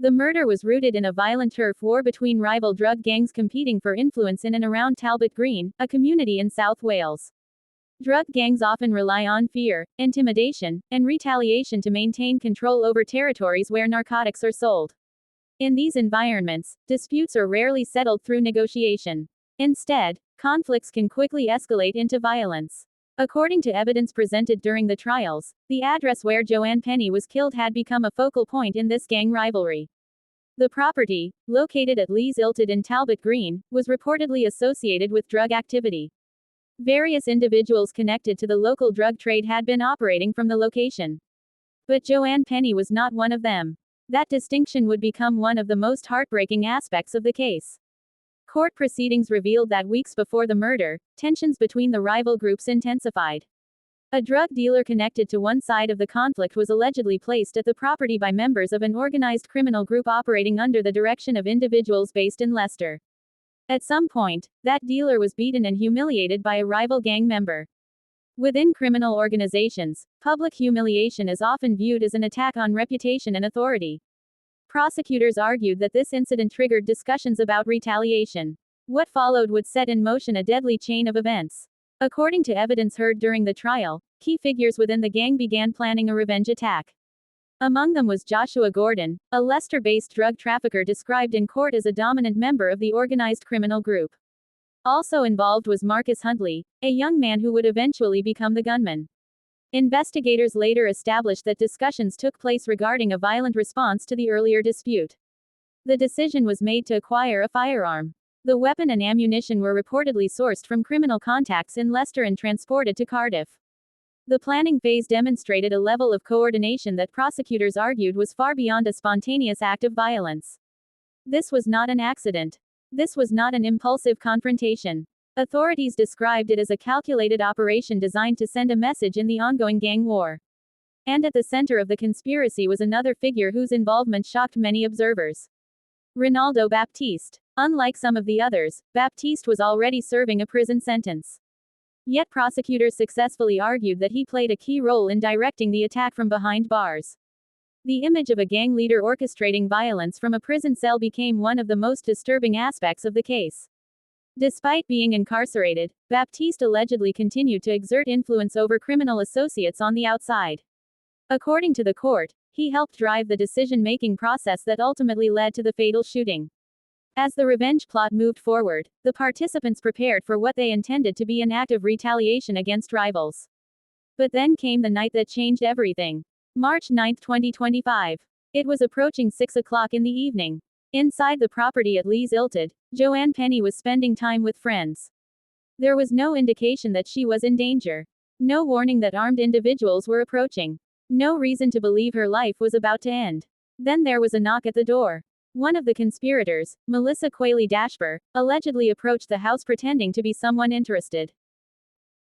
The murder was rooted in a violent turf war between rival drug gangs competing for influence in and around Talbot Green, a community in South Wales. Drug gangs often rely on fear, intimidation, and retaliation to maintain control over territories where narcotics are sold. In these environments, disputes are rarely settled through negotiation. Instead, conflicts can quickly escalate into violence. According to evidence presented during the trials, the address where Joanne Penny was killed had become a focal point in this gang rivalry. The property, located at Lees Ilted in Talbot Green, was reportedly associated with drug activity. Various individuals connected to the local drug trade had been operating from the location. But Joanne Penny was not one of them. That distinction would become one of the most heartbreaking aspects of the case. Court proceedings revealed that weeks before the murder, tensions between the rival groups intensified. A drug dealer connected to one side of the conflict was allegedly placed at the property by members of an organized criminal group operating under the direction of individuals based in Leicester. At some point, that dealer was beaten and humiliated by a rival gang member. Within criminal organizations, public humiliation is often viewed as an attack on reputation and authority. Prosecutors argued that this incident triggered discussions about retaliation. What followed would set in motion a deadly chain of events. According to evidence heard during the trial, key figures within the gang began planning a revenge attack. Among them was Joshua Gordon, a Leicester-based drug trafficker described in court as a dominant member of the organized criminal group. Also involved was Marcus Huntley, a young man who would eventually become the gunman. Investigators later established that discussions took place regarding a violent response to the earlier dispute. The decision was made to acquire a firearm. The weapon and ammunition were reportedly sourced from criminal contacts in Leicester and transported to Cardiff. The planning phase demonstrated a level of coordination that prosecutors argued was far beyond a spontaneous act of violence. This was not an accident. This was not an impulsive confrontation. Authorities described it as a calculated operation designed to send a message in the ongoing gang war. And at the center of the conspiracy was another figure whose involvement shocked many observers. Ronaldo Baptiste. Unlike some of the others, Baptiste was already serving a prison sentence. Yet prosecutors successfully argued that he played a key role in directing the attack from behind bars. The image of a gang leader orchestrating violence from a prison cell became one of the most disturbing aspects of the case. Despite being incarcerated, Baptiste allegedly continued to exert influence over criminal associates on the outside. According to the court, he helped drive the decision-making process that ultimately led to the fatal shooting. As the revenge plot moved forward, the participants prepared for what they intended to be an act of retaliation against rivals. But then came the night that changed everything. March 9, 2025. It was approaching 6 o'clock in the evening. Inside the property at Lees Ilted, Joanne Penny was spending time with friends. There was no indication that she was in danger. No warning that armed individuals were approaching. No reason to believe her life was about to end. Then there was a knock at the door. One of the conspirators, Melissa Quayle Dashper, allegedly approached the house pretending to be someone interested.